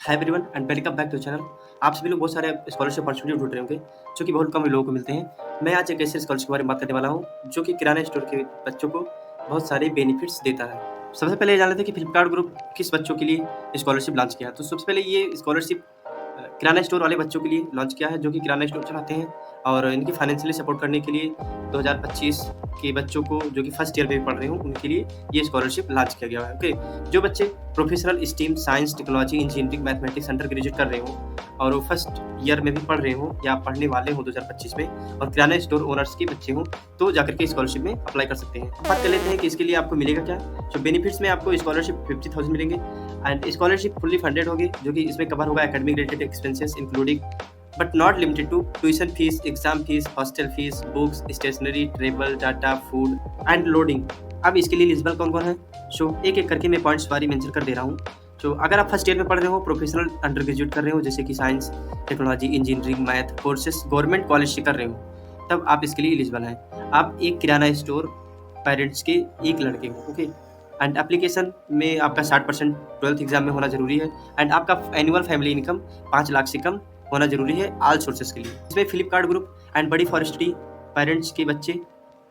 Hi everyone and welcome back to channel. आप सभी लोग बहुत सारे स्कॉलरशिप अपॉर्चुनिटी ढूंढ रहे होंगे जो कि बहुत कम लोगों को मिलते हैं। मैं आज एक ऐसे स्कॉलरशिप के बारे में बात करने वाला हूं जो कि किराना स्टोर के बच्चों को बहुत सारे बेनिफिट्स देता है। सबसे पहले ये जान लेते हैं कि फ्लिपकार्ट ग्रुप किस बच्चों के लिए स्कॉलरशिप लॉन्च किया है। तो सबसे पहले ये स्कॉलरशिप किराना स्टोर वाले बच्चों के लिए लॉन्च किया है जो कि किराना स्टोर चलाते हैं, और इनकी फाइनेंशियली सपोर्ट करने के लिए 2025 के बच्चों को जो कि फर्स्ट ईयर में पढ़ रहे हो उनके लिए ये स्कॉलरशिप लॉन्च किया गया है। ओके, जो बच्चे professional stream science, technology, engineering, mathematics under graduate कर रहे हो और वो फर्स्ट ईयर में भी पढ़ रहे हो या पढ़ने वाले हो 2025 में, और किराना स्टोर ओनर्स के बच्चे हो, तो जाकर के स्कॉलरशिप में अप्लाई कर सकते हैं। बात कर लेते हैं कि इसके लिए आपको मिलेगा क्या। तो बेनिफिट्स में आपको स्कॉलरशिप 50,000 मिलेंगे एंड स्कॉलरशिप फुल्ली फंडेड होगी, जो कि इसमें कवर होगा academic related expenses including but not limited to tuition fees, exam fees, hostel fees, books, stationery, travel, data, food and lodging. अब इसके लिए एलिजिबल कौन कौन है, सो एक एक करके मैं पॉइंट्स बारी मेंशन कर दे रहा हूँ। तो अगर आप फर्स्ट ईयर में पढ़ रहे हो, प्रोफेशनल अंडर ग्रेजुएट कर रहे हो जैसे कि science, technology, engineering, math courses government college से कर रहे हो, तब आप इसके लिए एलिजिबल हैं। आप एक किराना स्टोर पेरेंट्स के एक लड़के हो। ओके, एंड एप्लीकेशन में आपका 60% 12th एग्जाम में होना जरूरी है एंड आपका एनुअल फैमिली इनकम 5 लाख से कम होना जरूरी है ऑल सोर्सेज के लिए। इसमें फ्लिपकार्ट ग्रुप एंड बड़ी फॉरेस्ट्री पेरेंट्स के बच्चे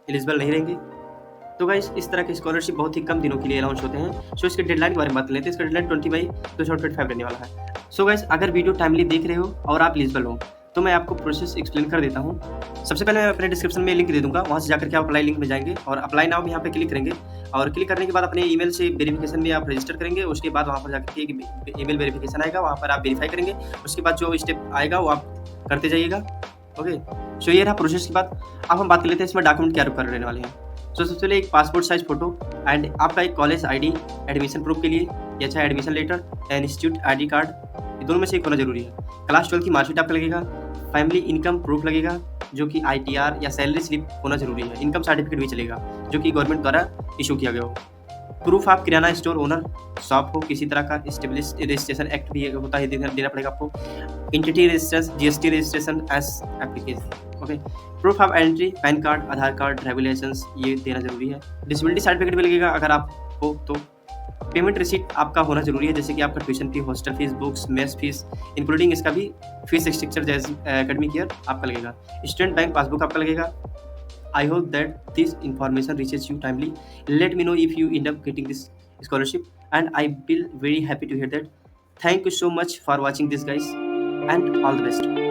एलिजिबल नहीं रहेंगे। तो गाइस, इस तरह के स्कॉलरशिप बहुत ही कम दिनों के लिए अनाउंस होते हैं। सो इसके डेडलाइन के बारे में बात लेते हैं। इसका डेडलाइन 20/2025 रहने वाला है। सो गाइस, अगर वीडियो टाइमली देख रहे हो और आप एलिजिबल हो तो मैं आपको प्रोसेस एक्सप्लेन कर देता हूँ। सबसे पहले मैं अपने डिस्क्रिप्शन में लिंक दे दूंगा, वहाँ से जाकर के आप अप्लाई लिंक में जाएंगे और अप्लाई नाउ में यहाँ पे क्लिक करेंगे, और क्लिक करने के बाद अपने ईमेल से वेरिफिकेशन में आप रजिस्टर करेंगे। उसके बाद वहाँ पर जाकर के एक ईमेल वेरिफिकेशन आएगा, वहाँ पर आप वेरीफाई करेंगे। उसके बाद जो स्टेप आएगा वो आप करते जाइएगा। ओके, सो ये रहा प्रोसेस के बाद। अब हम बात कर लेते हैं इसमें डॉक्यूमेंट क्या रिक्वायर रहने वाले हैं। तो सबसे पहले एक पासपोर्ट साइज फोटो एंड आपका एक कॉलेज आईडी एडमिशन प्रूफ के लिए, या चाहे admission letter, institute ID card, ये दोनों में से एक होना जरूरी है। क्लास 12 की मार्कशीट आपका लगेगा, फैमिली इनकम प्रूफ लगेगा जो कि ITR या सैलरी स्लिप होना जरूरी है। इनकम सर्टिफिकेट भी चलेगा जो कि गवर्नमेंट द्वारा इशू किया गया हो। प्रूफ आप किराना स्टोर ओनर शॉप हो, किसी तरह का स्टेब्लिश्ड रजिस्ट्रेशन एक्ट भी होता है, देना पड़ेगा आपको। Entity registration, GST registration as application. Okay, proof of entry, PAN card, Aadhaar card, driving licence, ये देना जरूरी है। डिसेबिलिटी सर्टिफिकेट भी लगेगा अगर आप हो तो। पेमेंट रिसीट आपका होना जरूरी है, जैसे कि आपका tuition fee, hostel fees, books, mess fees including इसका भी फीस स्ट्रक्चर जैसे एकेडमिक ईयर आपका लगेगा। स्टूडेंट बैंक पासबुक आपका लगेगा। I hope that this information reaches you timely. Let me know if you end up getting this scholarship, and I will very happy to hear that. Thank you so much for watching this, guys, and all the best.